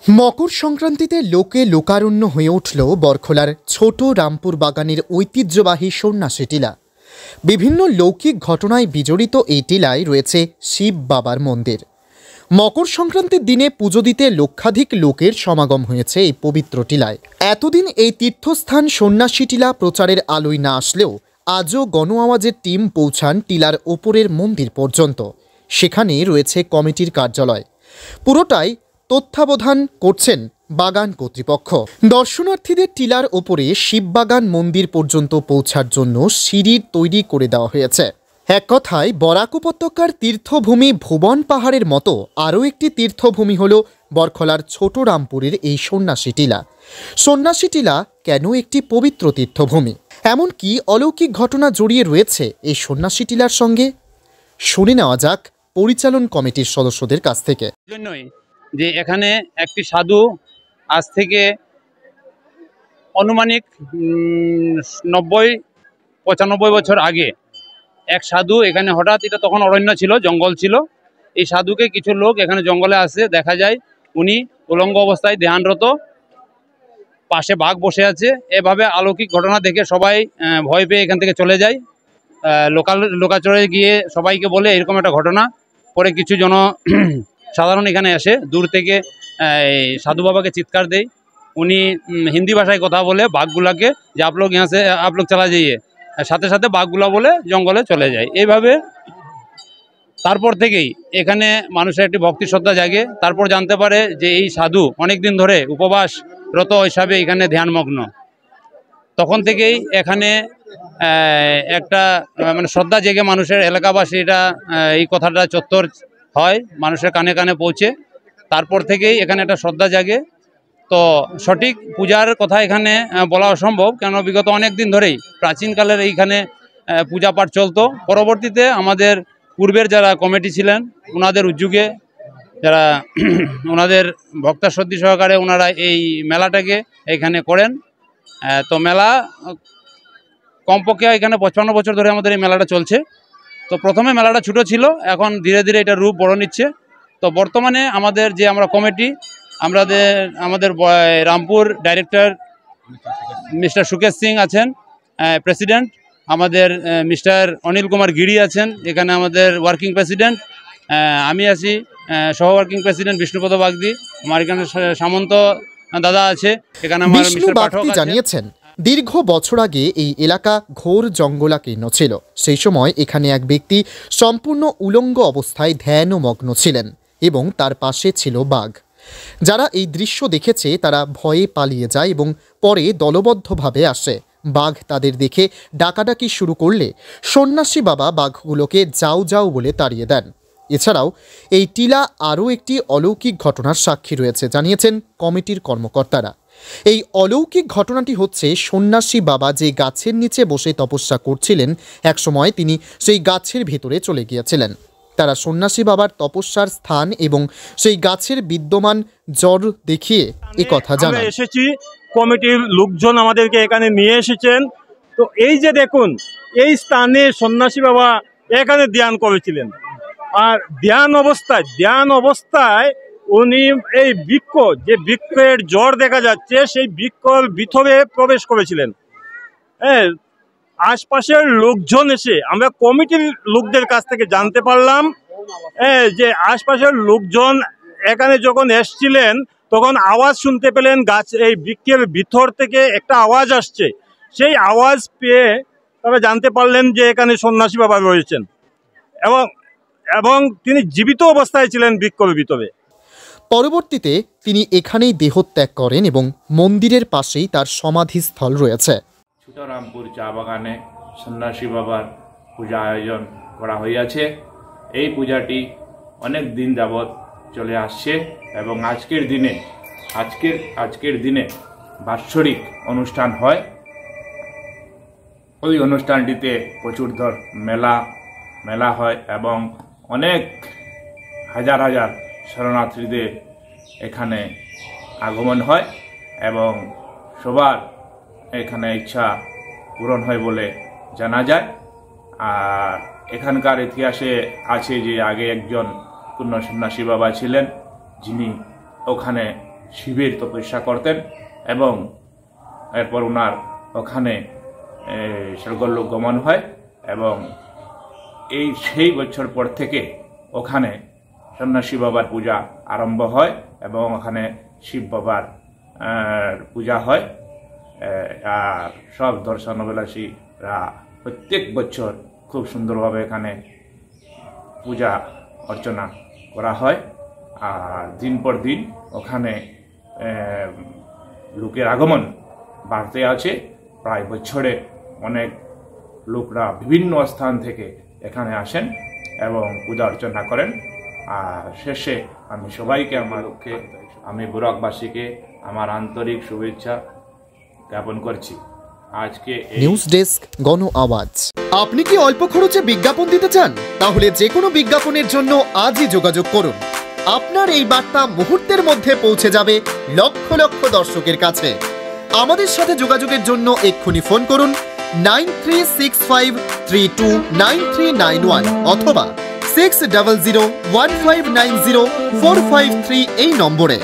মকর সংক্রান্তিতে লোকে লোকারণ্য হয়ে উঠল বরখোলার ছোট রামপুর বাগানের ঐতিহ্যবাহী সন্ন্যাসী টিলা। বিভিন্ন লৌকিক ঘটনায় বিজড়িত এই টিলায় রয়েছে শিব বাবার মন্দির। মকর সংক্রান্তির দিনে পুজো দিতে লক্ষাধিক লোকের সমাগম হয়েছে এই পবিত্র টিলায়। এতদিন এই তীর্থস্থান সন্ন্যাসী টিলা প্রচারের আলোয় না আসলেও আজও গণ আওয়াজের টিম পৌঁছান টিলার ওপরের মন্দির পর্যন্ত। সেখানে রয়েছে কমিটির কার্যালয়। পুরোটাই তত্ত্বাবধান করছেন বাগান কর্তৃপক্ষ। দর্শনার্থীদের টিলার ওপরে শিববাগান মন্দির পর্যন্ত পৌঁছার জন্য সিঁড়ি তৈরি করে দেওয়া হয়েছে। এক কথায় বরাক উপত্যকার তীর্থভূমি ভুবন পাহাড়ের মতো আরও একটি তীর্থভূমি হল বরখোলার ছোট রামপুরের এই সন্ন্যাসী টিলা। সন্ন্যাসী টিলা কেন একটি পবিত্র তীর্থভূমি, এমনকি অলৌকিক ঘটনা জড়িয়ে রয়েছে এই সন্ন্যাসী টিলার সঙ্গে, শুনে নেওয়া যাক পরিচালন কমিটির সদস্যদের কাছ থেকে। যে এখানে একটি সাধু আজ থেকে আনুমানিক 90-95 বছর আগে এক সাধু এখানে হঠাৎ, এটা তখন অরণ্য ছিল, জঙ্গল ছিল, এই সাধুকে কিছু লোক এখানে জঙ্গলে আসে, দেখা যায় উনি উলঙ্গ অবস্থায় ধ্যানরত, পাশে বাঘ বসে আছে। এভাবে অলৌকিক ঘটনা দেখে সবাই ভয় পেয়ে এখান থেকে চলে যায়। লোকাচরে গিয়ে সবাইকে বলে এরকম একটা ঘটনা। পরে কিছু সাধারণ এখানে আসে, দূর থেকে সাধু বাবাকে চিৎকার দেয়। উনি হিন্দি ভাষায় কথা বলে বাঘগুলাকে যে आप लोग यहाँ से आप लोग चला जाइए, সাথে সাথে বাঘগুলা বলে জঙ্গলে চলে যায়। এইভাবে তারপর থেকেই এখানে মানুষের একটি ভক্তি শ্রদ্ধা জাগে। তারপর জানতে পারে যে এই সাধু অনেক দিন ধরে উপবাসরত হিসাবে এখানে ধ্যানমগ্ন। তখন থেকেই এখানে একটা শ্রদ্ধা জেগে মানুষের এলাকাবাসী এটা এই কথাটা চত্বর হয়, মানুষের কানে কানে পৌঁছে। তারপর থেকেই এখানে একটা শ্রদ্ধা জাগে। তো সঠিক পূজার কথা এখানে বলা অসম্ভব, কেন বিগত অনেক দিন ধরেই প্রাচীনকালের এইখানে পূজা পাঠ চলতো। পরবর্তীতে আমাদের পূর্বের যারা কমিটি ছিলেন ওনাদের উদ্যোগে, যারা ওনাদের ভক্তাশ্রদ্ধি সহকারে ওনারা এই মেলাটাকে এখানে করেন। তো মেলা কমপক্ষে এখানে 55 বছর ধরে আমাদের এই মেলাটা চলছে। তো প্রথমে মেলাটা ছোট ছিল, এখন ধীরে ধীরে এটা রূপ বড় নিচ্ছে। তো বর্তমানে আমাদের যে আমরা কমিটি, আমাদের রামপুর ডাইরেক্টর মিস্টার সুকেশ সিং আছেন, প্রেসিডেন্ট আমাদের মিস্টার অনিল কুমার গিরি আছেন, এখানে আমাদের ওয়ার্কিং প্রেসিডেন্ট, আমি আছি সহ ওয়ার্কিং প্রেসিডেন্ট বিষ্ণুপদ বাগদি, আমার এখানে সামন্ত দাদা আছে, এখানে আমার মিস্টার পাঠক জানিয়েছেন দীর্ঘ বছর আগে এই এলাকা ঘোর জঙ্গলাকীর্ণ ছিল। সেই সময় এখানে এক ব্যক্তি সম্পূর্ণ উলঙ্গ অবস্থায় ধ্যানমগ্ন ছিলেন এবং তার পাশে ছিল বাঘ। যারা এই দৃশ্য দেখেছে তারা ভয়ে পালিয়ে যায় এবং পরে দলবদ্ধভাবে আসে। বাঘ তাদের দেখে ডাকাডাকি শুরু করলে সন্ন্যাসী বাবা বাঘগুলোকে যাও যাও বলে তাড়িয়ে দেন। এছাড়াও এই টিলা আরও একটি অলৌকিক ঘটনার সাক্ষী রয়েছে, জানিয়েছেন কমিটির কর্মকর্তারা। এই অলৌকিক ঘটনাটি হচ্ছে সন্ন্যাসী বাবা যে গাছের নিচে বসে তপস্যা করছিলেন, একসময় তিনি সেই গাছের ভেতরে চলে গিয়েছিলেন। তারা সন্ন্যাসী বাবার তপস্যার স্থান এবং সেই গাছের বিদ্যমান জড় দেখিয়ে এ কথা জানান। এসেছি, কমিটির লোকজন আমাদেরকে এখানে নিয়ে এসেছেন। তো এই যে দেখুন, এই স্থানে সন্ন্যাসী বাবা এখানে ধ্যান করেছিলেন। আর ধ্যান অবস্থায় উনি এই বৃক্ষ, যে বৃক্ষের জড় দেখা যাচ্ছে, সেই বৃক্ষর ভিতরে প্রবেশ করেছিলেন। হ্যাঁ, আশপাশের লোকজন এসে, আমরা কমিটির লোকদের কাছ থেকে জানতে পারলাম যে আশপাশের লোকজন এখানে যখন এসছিলেন তখন আওয়াজ শুনতে পেলেন, এই বৃক্ষের ভিতর থেকে একটা আওয়াজ আসছে। সেই আওয়াজ পেয়ে তারা জানতে পারলেন যে এখানে সন্ন্যাসী বাবা রয়েছেন এবং তিনি জীবিত অবস্থায় ছিলেন বৃক্ষের ভিতরে। পরবর্তীতে তিনি এখানেই দেহত্যাগ করেন এবং মন্দিরের পাশেই তার সমাধিস্থল রয়েছে। ছোট রামপুর চা বাগানে সন্ন্যাসী বাবার পূজা আয়োজন করা হইয়াছে। এই পূজাটি অনেক দিন যাবৎ চলে আসছে এবং আজকের দিনে বাৎসরিক অনুষ্ঠান হয়। ওই অনুষ্ঠানটিতে প্রচুর মেলা হয় এবং অনেক হাজার হাজার শরণার্থীদের এখানে আগমন হয় এবং সবার এখানে ইচ্ছা পূরণ হয় বলে জানা যায়। আর এখানকার ইতিহাসে আছে যে আগে একজন পূর্ণ সন্ন্যাসী বাবা ছিলেন, যিনি ওখানে শিবের তপস্যা করতেন এবং এরপর ওনার ওখানে স্বর্গলোক গমন হয় এবং সেই বছর পর থেকে ওখানে সন্ন্যাসী বাবার পূজা আরম্ভ হয় এবং ওখানে শিব বাবার পূজা হয়। আর সব দর্শনাভিলাষীরা প্রত্যেক বছর খুব সুন্দরভাবে এখানে পূজা অর্চনা করা হয়। আর দিন পর দিন ওখানে লোকের আগমন বাড়তে আছে। প্রায় বছরে অনেক লোকরা বিভিন্ন স্থান থেকে এখানে আসেন এবং পূজা অর্চনা করেন। আর শেষে আমি সবাইকে আমি বুরাকবাসীকে আমার আন্তরিক শুভেচ্ছা জ্ঞাপন করছি। আজকে নিউজ ডেস্ক গণ আওয়াজ। আপনি কি অল্প খরচে বিজ্ঞাপন দিতে চান? তাহলে যে কোনো বিজ্ঞাপনের জন্য আজই যোগাযোগ করুন। আপনার এই বার্তা মুহূর্তের মধ্যে পৌঁছে যাবে লক্ষ লক্ষ দর্শকের কাছে। আমাদের সাথে যোগাযোগের জন্য এক্ষুনি ফোন করুন 9365329391 অথবা 6001590453 এই নম্বরে।